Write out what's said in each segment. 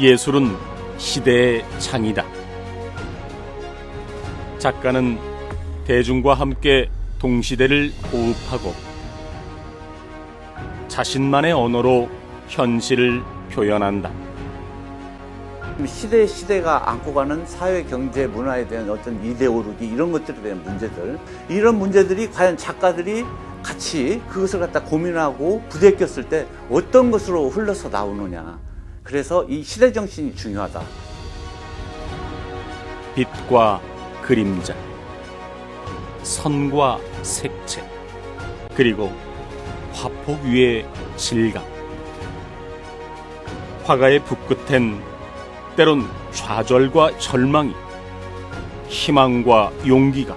예술은 시대의 창이다. 작가는 대중과 함께 동시대를 호흡하고 자신만의 언어로 현실을 표현한다. 시대가 안고 가는 사회, 경제, 문화에 대한 어떤 이데올로기 이런 것들에 대한 문제들, 이런 문제들이 과연 작가들이 같이 그것을 갖다 고민하고 부대꼈을 때 어떤 것으로 흘러서 나오느냐. 그래서 이 시대 정신이 중요하다. 빛과 그림자, 선과 색채, 그리고 화폭 위의 질감. 화가의 붓끝엔 때론 좌절과 절망이, 희망과 용기가,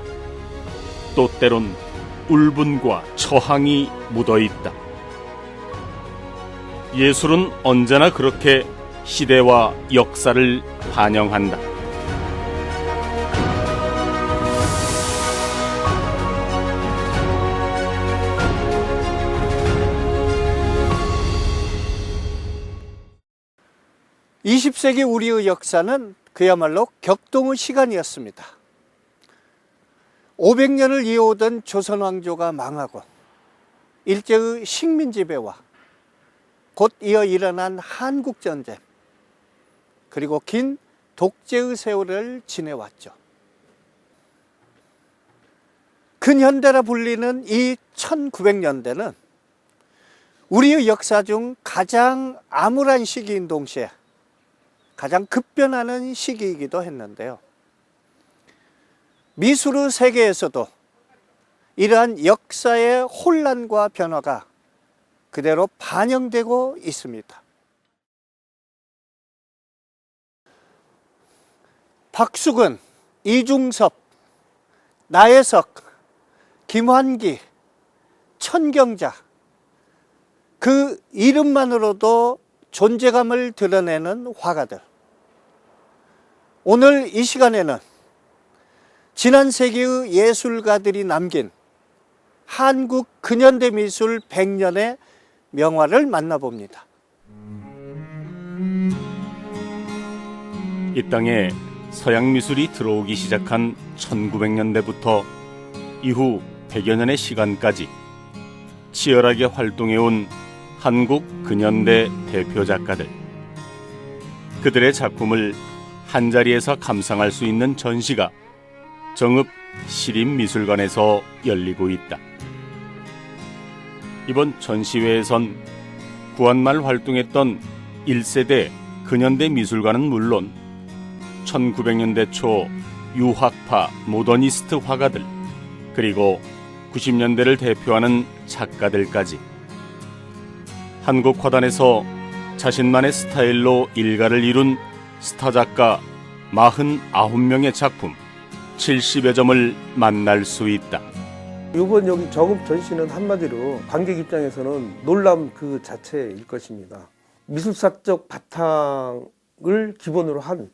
또 때론 울분과 저항이 묻어있다. 예술은 언제나 그렇게 시대와 역사를 반영한다. (20세기) 우리의 역사는 그야말로 격동의 시간이었습니다. 500년을 이어오던 조선 왕조가 망하고 일제의 식민 지배와 곧 이어 일어난 한국전쟁, 그리고 긴 독재의 세월을 지내왔죠. 근현대라 불리는 이 1900년대는 우리의 역사 중 가장 암울한 시기인 동시에 가장 급변하는 시기이기도 했는데요. 미술의 세계에서도 이러한 역사의 혼란과 변화가 그대로 반영되고 있습니다. 박수근, 이중섭, 나혜석, 김환기, 천경자, 그 이름만으로도 존재감을 드러내는 화가들. 오늘 이 시간에는 지난 세기의 예술가들이 남긴 한국 근현대 미술 100년의 명화를 만나봅니다. 이 땅에 서양 미술이 들어오기 시작한 1900년대부터 이후 100여 년의 시간까지 치열하게 활동해온 한국 근현대 대표 작가들, 그들의 작품을 한자리에서 감상할 수 있는 전시가 정읍 시립미술관에서 열리고 있다. 이번 전시회에선 구한말 활동했던 1세대 근현대 미술가는 물론 1900년대 초 유학파 모더니스트 화가들, 그리고 90년대를 대표하는 작가들까지 한국 화단에서 자신만의 스타일로 일가를 이룬 스타 작가 49명의 작품 70여 점을 만날 수 있다. 이번 여기 정읍 전시는 한마디로 관객 입장에서는 놀람 그 자체일 것입니다. 미술사적 바탕을 기본으로 한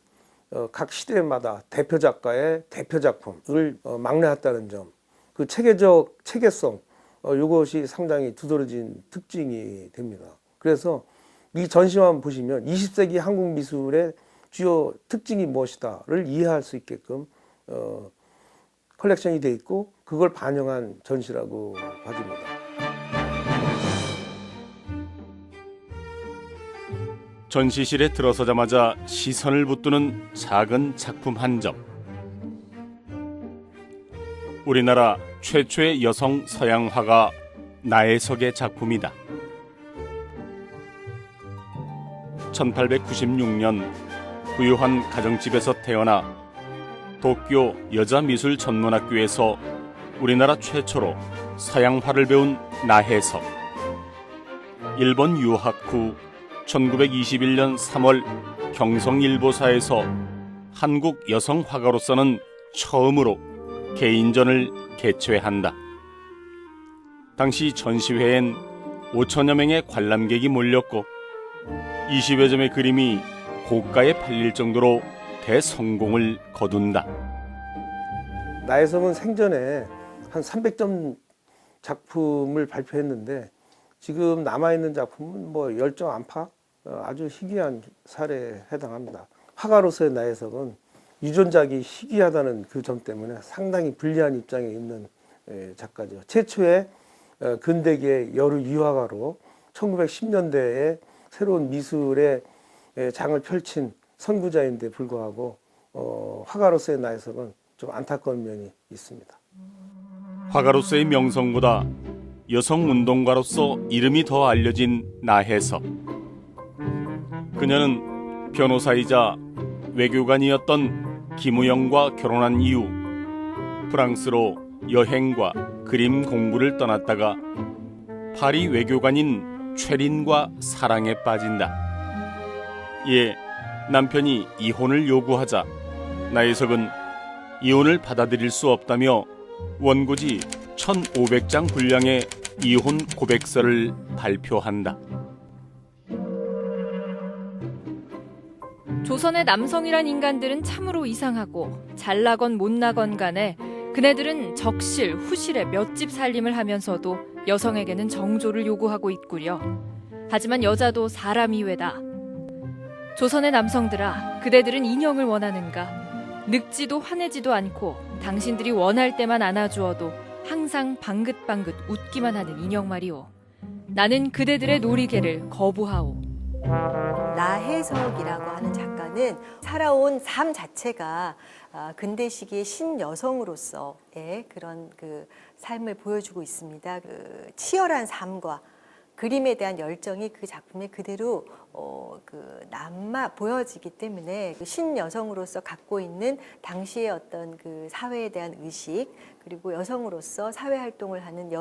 각 시대마다 대표 작가의 대표 작품을 망라했다는 점, 그 체계적 체계성, 이것이 상당히 두드러진 특징이 됩니다. 그래서 이 전시만 보시면 20세기 한국 미술의 주요 특징이 무엇이다를 이해할 수 있게끔 컬렉션이 되어 있고 그걸 반영한 전시라고 봐집니다. 전시실에 들어서자마자 시선을 붙드는 작은 작품 한 점. 우리나라 최초의 여성 서양 화가 나혜석의 작품이다. 1896년 부유한 가정집에서 태어나 도쿄 여자미술전문학교에서 우리나라 최초로 서양화를 배운 나혜석. 일본 유학 후 1921년 3월 경성일보사에서 한국 여성 화가로서는 처음으로 개인전을 개최한다. 당시 전시회엔 5천여 명의 관람객이 몰렸고 20여 점의 그림이 고가에 팔릴 정도로 대성공을 거둔다. 나혜석은 생전에 한 300점 작품을 발표했는데 지금 남아있는 작품은 뭐 10점 안팎 아주 희귀한 사례에 해당합니다. 화가로서의 나혜석은 유전작이 희귀하다는 그 점 때문에 상당히 불리한 입장에 있는 작가죠. 최초의 근대기의 여류 유화가로 1910년대에 새로운 미술의 장을 펼친 선구자인데 불구하고 화가로서의 나혜석은 좀 안타까운 면이 있습니다. 화가로서의 명성보다 여성운동가로서 이름이 더 알려진 나혜석. 그녀는 변호사이자 외교관이었던 김우영과 결혼한 이후 프랑스로 여행과 그림 공부를 떠났다가 파리 외교관인 최린과 사랑에 빠진다. 이에 남편이 이혼을 요구하자 나혜석은 이혼을 받아들일 수 없다며 원고지 1,500장 분량의 이혼 고백서를 발표한다. 조선의 남성이란 인간들은 참으로 이상하고 잘나건 못나건 간에 그네들은 적실, 후실의 몇 집 살림을 하면서도 여성에게는 정조를 요구하고 있구려. 하지만 여자도 사람 이외다. 조선의 남성들아, 그대들은 인형을 원하는가? 늙지도 화내지도 않고 당신들이 원할 때만 안아주어도 항상 방긋방긋 웃기만 하는 인형 말이오. 나는 그대들의 놀이개를 거부하오. 나혜석이라고 하는 작가는 살아온 삶 자체가 근대 시기의 신여성으로서의 그런 그 삶을 보여주고 있습니다. 그 치열한 삶과 그림에 대한 열정이 그 작품에 그대로 남아 보여지기 때문에 그 신여성으로서 갖고 있는 당시의 어떤 그 사회에 대한 의식, 그리고 여성으로서 사회 활동을 하는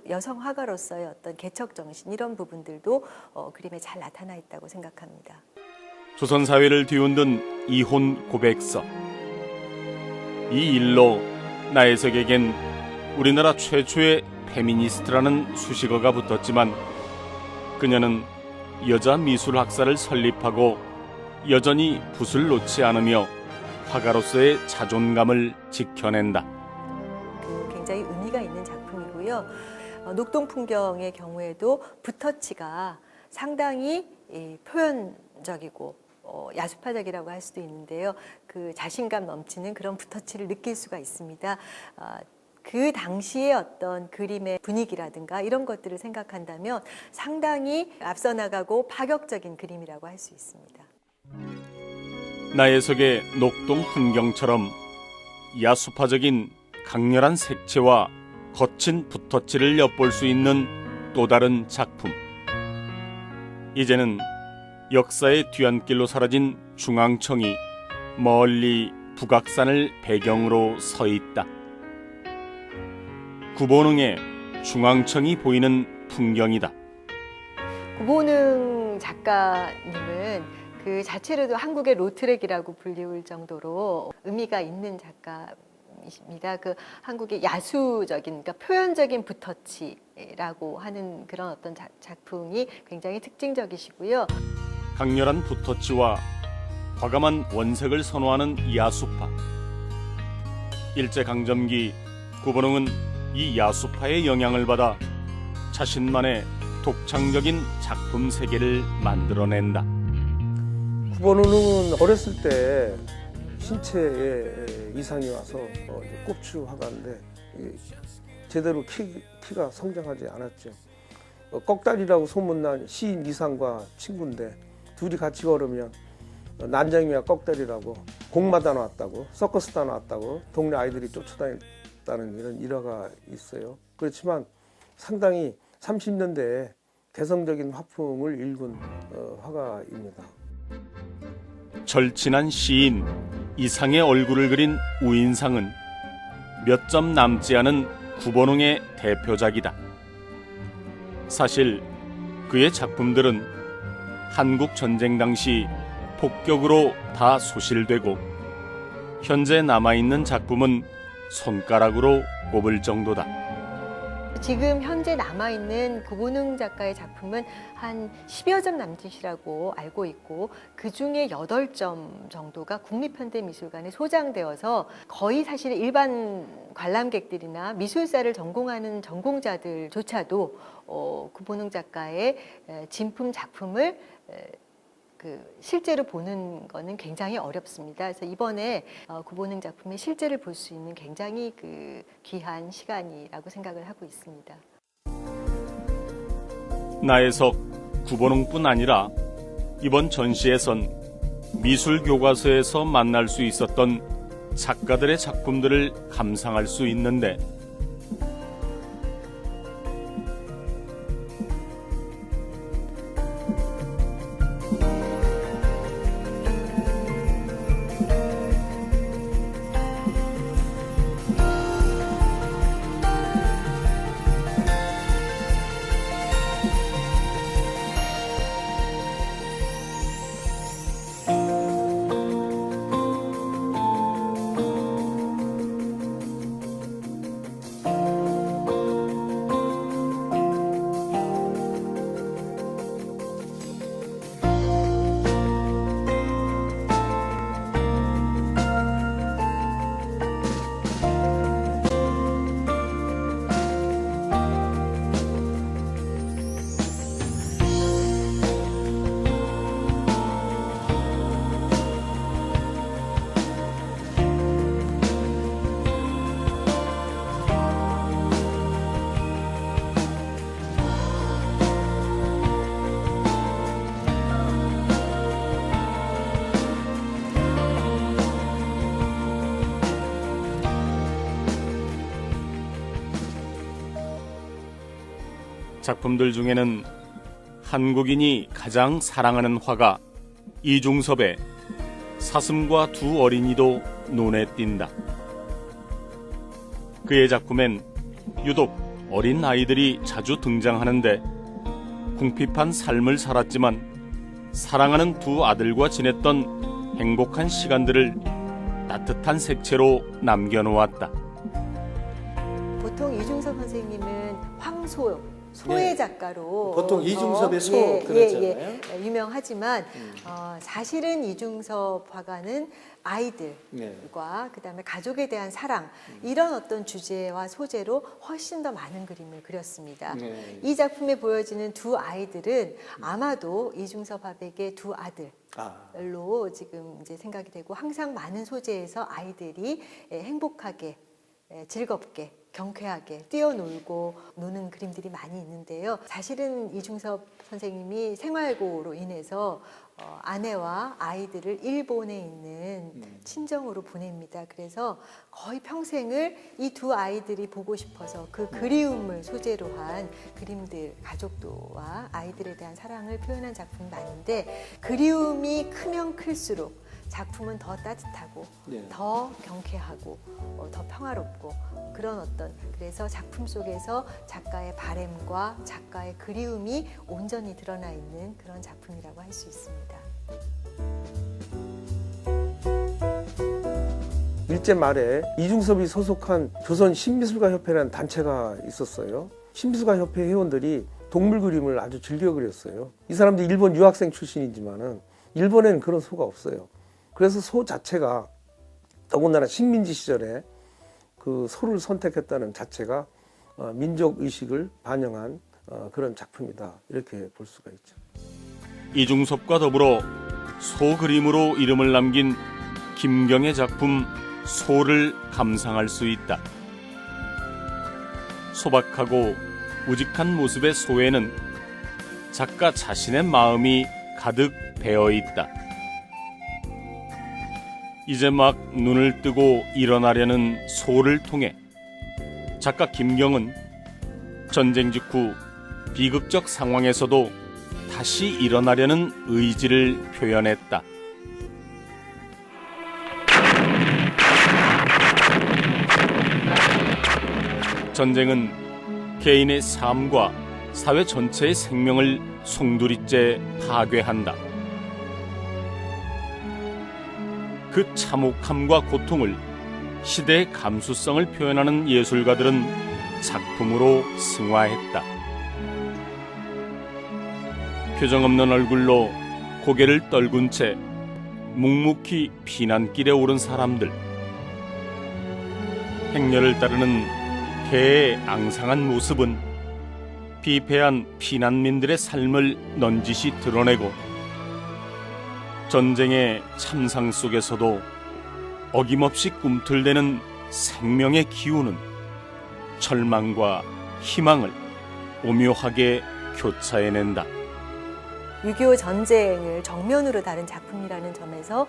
여성 화가로서의 어떤 개척 정신, 이런 부분들도 그림에 잘 나타나 있다고 생각합니다. 조선 사회를 뒤흔든 이혼 고백서. 이 일로 나혜석에겐 우리나라 최초의 페미니스트라는 수식어가 붙었지만 그녀는 여자 미술학사를 설립하고 여전히 붓을 놓지 않으며 화가로서의 자존감을 지켜낸다. 굉장히 의미가 있는 작품이고요. 녹동풍경의 경우에도 붓터치가 상당히 표현적이고 야수파적이라고 할 수도 있는데요. 그 자신감 넘치는 그런 붓터치를 느낄 수가 있습니다. 그 당시의 어떤 그림의 분위기라든가 이런 것들을 생각한다면 상당히 앞서 나가고 파격적인 그림이라고 할 수 있습니다. 나혜석의 녹동 풍경처럼 야수파적인 강렬한 색채와 거친 붓터치를 엿볼 수 있는 또 다른 작품. 이제는 역사의 뒤안길로 사라진 중앙청이 멀리 북악산을 배경으로 서 있다. 구본흥의 중앙청이 보이는 풍경이다. 구본흥 작가님은 그 자체로도 한국의 로트렉이라고 불리울 정도로 의미가 있는 작가입니다. 그 한국의 야수적인, 그러니까 표현적인 붓터치라고 하는 그런 어떤 작품이 굉장히 특징적이시고요. 강렬한 붓터치와 과감한 원색을 선호하는 야수파. 일제강점기 구본흥은 이 야수파의 영향을 받아 자신만의 독창적인 작품 세계를 만들어낸다. 구본흥은 어렸을 때 신체에 이상이 와서 꼽추 화가인데 제대로 키가 성장하지 않았죠. 꺽다리라고 소문난 시인 이상과 친구인데 둘이 같이 걸으면 난장이와 꺽다리라고 공마다 나왔다고 서커스다 나왔다고 동네 아이들이 쫓아다녔다는 이런 일화가 있어요. 그렇지만 상당히 30년대에 개성적인 화풍을 일군 화가입니다. 절친한 시인 이상의 얼굴을 그린 우인상은 몇 점 남지 않은 구본흥의 대표작이다. 사실 그의 작품들은 한국 전쟁 당시 폭격으로 다 소실되고 현재 남아있는 작품은 손가락으로 꼽을 정도다. 지금 현재 남아있는 구본흥 작가의 작품은 한 10여 점 남짓이라고 알고 있고, 그중에 8점 정도가 국립현대미술관에 소장되어서 거의 사실 일반 관람객들이나 미술사를 전공하는 전공자들조차도 구본흥 작가의 진품 작품을 실제로 보는 거는 굉장히 어렵습니다. 그래서 이번에 구본능 작품의 실제를 볼 수 있는 굉장히 귀한 시간이라고 생각을 하고 있습니다. 나혜석, 구본웅뿐 아니라 이번 전시에선 미술 교과서에서 만날 수 있었던 작가들의 작품들을 감상할 수 있는데 작품들 중에는 한국인이 가장 사랑하는 화가 이중섭의 사슴과 두 어린이도 눈에 띈다. 그의 작품엔 유독 어린 아이들이 자주 등장하는데 궁핍한 삶을 살았지만 사랑하는 두 아들과 지냈던 행복한 시간들을 따뜻한 색채로 남겨놓았다. 보통 이중섭 선생님은 소의 작가로 보통 이중섭의 소 그러잖아요. 유명하지만 사실은 이중섭 화가는 아이들과 그다음에 가족에 대한 사랑 이런 어떤 주제와 소재로 훨씬 더 많은 그림을 그렸습니다. 이 작품에 보여지는 두 아이들은 아마도 이중섭 화백의 두 아들로 지금 이제 생각이 되고 항상 많은 소재에서 아이들이 행복하게 즐겁게 경쾌하게 뛰어놀고 노는 그림들이 많이 있는데요. 사실은 이중섭 선생님이 생활고로 인해서 아내와 아이들을 일본에 있는 친정으로 보냅니다. 그래서 거의 평생을 이 두 아이들이 보고 싶어서 그 그리움을 소재로 한 그림들, 가족과 아이들에 대한 사랑을 표현한 작품이 많은데 그리움이 크면 클수록 작품은 더 따뜻하고 더 경쾌하고 더 평화롭고 그런 그래서 작품 속에서 작가의 바램과 작가의 그리움이 온전히 드러나 있는 그런 작품이라고 할 수 있습니다. 일제 말에 이중섭이 소속한 조선 신미술가협회라는 단체가 있었어요. 신미술가협회 회원들이 동물 그림을 아주 즐겨 그렸어요. 이 사람들이 일본 유학생 출신이지만은 일본에는 그런 소가 없어요. 그래서 소 자체가 더군다나 식민지 시절에 그 소를 선택했다는 자체가 민족 의식을 반영한 그런 작품이다. 이렇게 볼 수가 있죠. 이중섭과 더불어 소 그림으로 이름을 남긴 김경의 작품 소를 감상할 수 있다. 소박하고 우직한 모습의 소에는 작가 자신의 마음이 가득 배어 있다. 이제 막 눈을 뜨고 일어나려는 소를 통해 작가 김경은 전쟁 직후 비극적 상황에서도 다시 일어나려는 의지를 표현했다. 전쟁은 개인의 삶과 사회 전체의 생명을 송두리째 파괴한다. 그 참혹함과 고통을 시대의 감수성을 표현하는 예술가들은 작품으로 승화했다. 표정 없는 얼굴로 고개를 떨군 채 묵묵히 피난길에 오른 사람들, 행렬을 따르는 개의 앙상한 모습은 비패한 피난민들의 삶을 넌지시 드러내고 전쟁의 참상 속에서도 어김없이 꿈틀대는 생명의 기운은 절망과 희망을 오묘하게 교차해낸다. 6.25 전쟁을 정면으로 다룬 작품이라는 점에서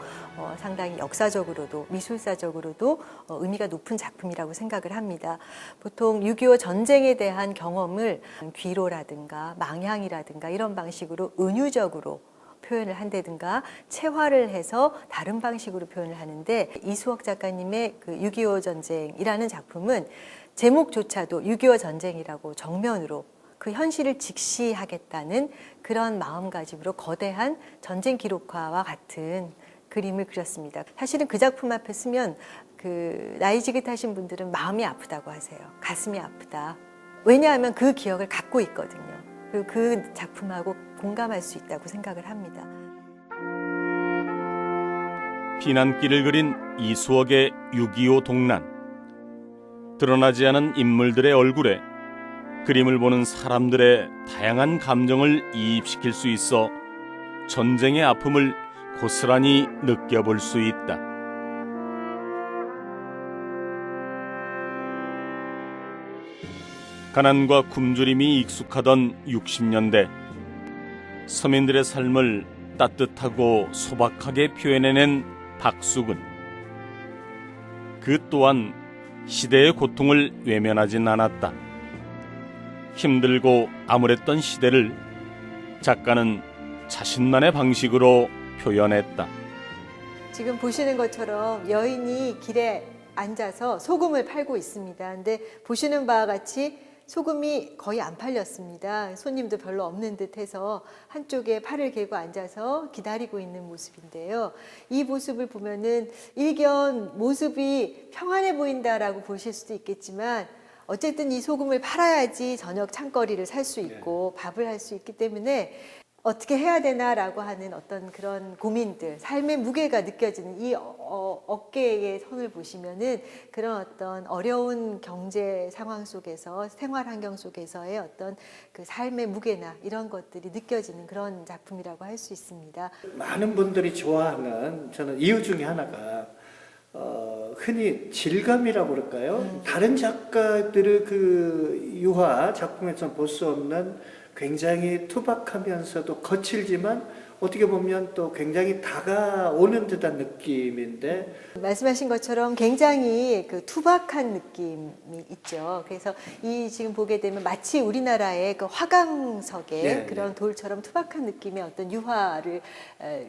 상당히 역사적으로도 미술사적으로도 의미가 높은 작품이라고 생각을 합니다. 보통 6.25 전쟁에 대한 경험을 귀로라든가 망향이라든가 이런 방식으로 은유적으로 표현을 한다든가 체화를 해서 다른 방식으로 표현을 하는데, 이수옥 작가님의 그 6.25 전쟁이라는 작품은 제목조차도 6.25 전쟁이라고 정면으로 그 현실을 직시하겠다는 그런 마음가짐으로 거대한 전쟁 기록화와 같은 그림을 그렸습니다. 사실은 그 작품 앞에 쓰면 그 나이 지긋하신 분들은 마음이 아프다고 하세요. 가슴이 아프다. 왜냐하면 그 기억을 갖고 있거든요. 그리고 그 작품하고 공감할 수 있다고 생각을 합니다. 피난길을 그린 이수옥의 6.25 동란. 드러나지 않은 인물들의 얼굴에 그림을 보는 사람들의 다양한 감정을 이입시킬 수 있어 전쟁의 아픔을 고스란히 느껴볼 수 있다. 가난과 굶주림이 익숙하던 60년대, 서민들의 삶을 따뜻하고 소박하게 표현해낸 박수근. 그 또한 시대의 고통을 외면하진 않았다. 힘들고 암울했던 시대를 작가는 자신만의 방식으로 표현했다. 지금 보시는 것처럼 여인이 길에 앉아서 소금을 팔고 있습니다. 근데 보시는 바와 같이 소금이 거의 안 팔렸습니다. 손님도 별로 없는 듯해서 한쪽에 팔을 개고 앉아서 기다리고 있는 모습인데요. 이 모습을 보면은 일견 모습이 평안해 보인다라고 보실 수도 있겠지만, 어쨌든 이 소금을 팔아야지 저녁 찬거리를 살 수 있고 밥을 할 수 있기 때문에 어떻게 해야 되나라고 하는 어떤 그런 고민들, 삶의 무게가 느껴지는 이 어깨의 선을 보시면은 그런 어떤 어려운 경제 상황 속에서, 생활 환경 속에서의 어떤 그 삶의 무게나 이런 것들이 느껴지는 그런 작품이라고 할 수 있습니다. 많은 분들이 좋아하는 저는 이유 중에 하나가 흔히 질감이라고 그럴까요? 다른 작가들의 그 유화 작품에서 볼 수 없는 굉장히 투박하면서도 거칠지만 어떻게 보면 또 굉장히 다가오는 듯한 느낌인데, 말씀하신 것처럼 굉장히 그 투박한 느낌이 있죠. 그래서 이 지금 보게 되면 마치 우리나라의 그 화강석의 네, 그런 돌처럼 투박한 느낌의 어떤 유화를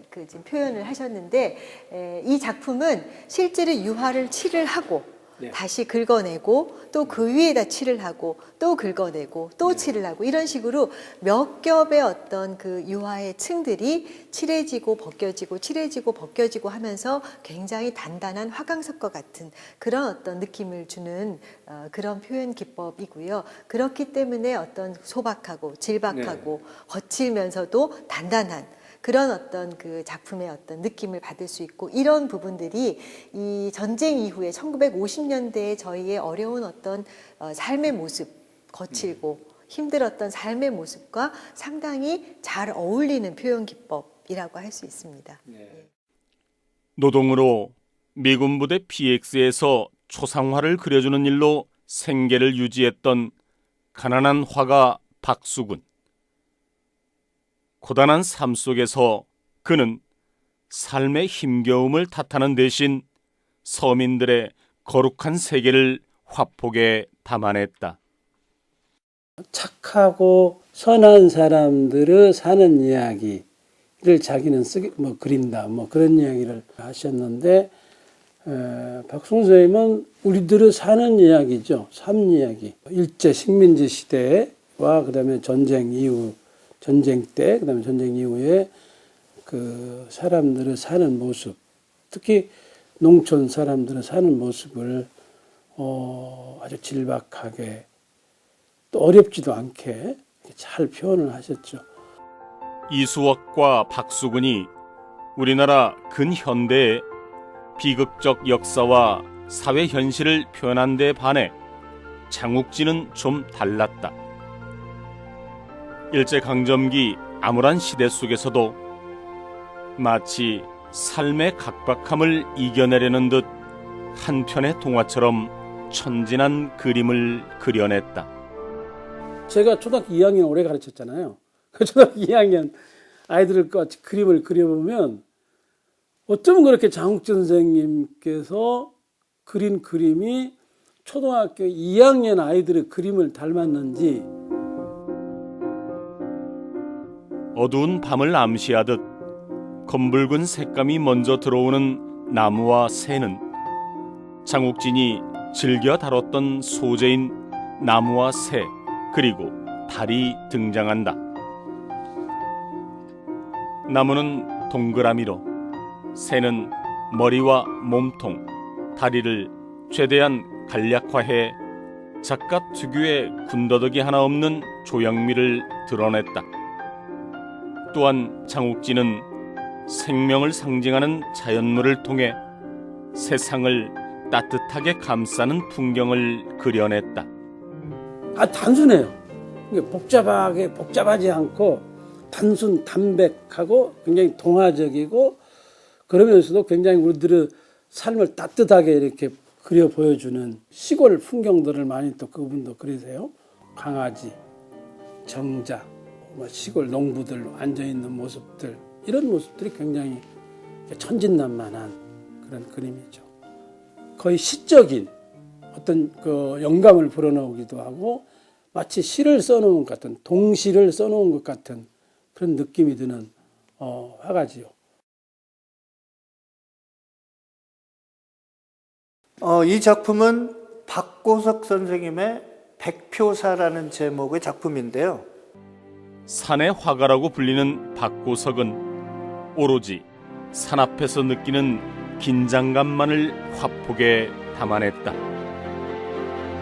그 지금 표현을 하셨는데, 이 작품은 실제로 유화를 칠을 하고 다시 긁어내고 또 그 위에다 칠을 하고 또 긁어내고 또 칠을 하고 이런 식으로 몇 겹의 어떤 그 유화의 층들이 칠해지고 벗겨지고 칠해지고 벗겨지고 하면서 굉장히 단단한 화강석과 같은 그런 어떤 느낌을 주는 그런 표현 기법이고요. 그렇기 때문에 어떤 소박하고 질박하고 거칠면서도 단단한 그런 어떤 그 작품의 어떤 느낌을 받을 수 있고, 이런 부분들이 이 전쟁 이후에 1950년대에 저희의 어려운 어떤 삶의 모습, 거칠고 힘들었던 삶의 모습과 상당히 잘 어울리는 표현 기법이라고 할 수 있습니다. 노동으로 미군 부대 PX에서 초상화를 그려주는 일로 생계를 유지했던 가난한 화가 박수근. 고단한 삶 속에서 그는 삶의 힘겨움을 탓하는 대신 서민들의 거룩한 세계를 화폭에 담아냈다. 착하고 선한 사람들의 사는 이야기를 자기는 그린다, 그런 이야기를 하셨는데, 박수근 선생님은 우리들의 사는 이야기죠. 삶 이야기. 일제 식민지 시대와 그다음에 전쟁 이후, 전쟁 때, 그다음에 전쟁 이후에 그 사람들의 사는 모습, 특히 농촌 사람들의 사는 모습을 아주 질박하게 또 어렵지도 않게 잘 표현을 하셨죠. 이수옥과 박수근이 우리나라 근현대의 비극적 역사와 사회 현실을 표현한 데 반해 장욱진은 좀 달랐다. 일제강점기 암울한 시대 속에서도 마치 삶의 각박함을 이겨내려는 듯 한편의 동화처럼 천진한 그림을 그려냈다. 제가 초등학교 2학년 오래 가르쳤잖아요. 그 초등학교 2학년 아이들과 그림을 그려보면 어쩌면 그렇게 장욱진 선생님께서 그린 그림이 초등학교 2학년 아이들의 그림을 닮았는지. 어두운 밤을 암시하듯 검붉은 색감이 먼저 들어오는 나무와 새는 장욱진이 즐겨 다뤘던 소재인 나무와 새 그리고 달이 등장한다. 나무는 동그라미로, 새는 머리와 몸통, 다리를 최대한 간략화해 작가 특유의 군더더기 하나 없는 조형미를 드러냈다. 또한 장욱진은 생명을 상징하는 자연물을 통해 세상을 따뜻하게 감싸는 풍경을 그려냈다. 단순해요. 복잡하지 않고 담백하고 굉장히 동화적이고 그러면서도 굉장히 우리들의 삶을 따뜻하게 이렇게 그려 보여주는 시골 풍경들을 많이 또 그분도 그리세요. 강아지, 정자, 시골 농부들 앉아있는 모습들 이런 모습들이 굉장히 천진난만한 그런 그림이죠. 거의 시적인 어떤 그 영감을 불어넣기도 하고 마치 시를 써놓은 것 같은 동시를 써놓은 것 같은 그런 느낌이 드는 화가지요. 이 작품은 박고석 선생님의 백표사라는 제목의 작품인데요. 산의 화가라고 불리는 박고석은 오로지 산 앞에서 느끼는 긴장감만을 화폭에 담아냈다.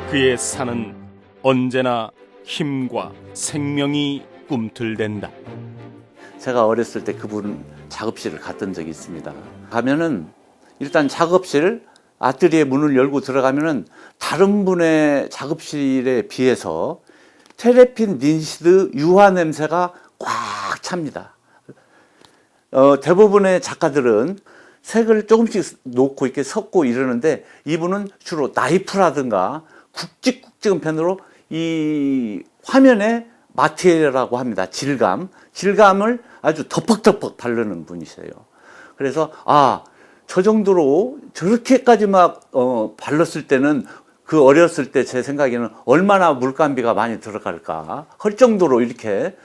그의 산은 언제나 힘과 생명이 꿈틀댄다. 제가 어렸을 때 그분 작업실을 갔던 적이 있습니다. 가면은 일단 작업실 아트리에 문을 열고 들어가면은 다른 분의 작업실에 비해서 테레핀 닌시드 유화 냄새가 꽉 찹니다. 대부분의 작가들은 색을 조금씩 놓고 이렇게 섞고 이러는데 이분은 주로 나이프라든가 굵직굵직한 펜으로 이 화면에 마티리얼이라고 합니다. 질감을 아주 덮벅덮벅 바르는 분이세요. 그래서 저 정도로 저렇게까지 막 발랐을 때는 그 어렸을 때 제 생각에는 얼마나 물감비가 많이 들어갈까 할 정도로 이렇게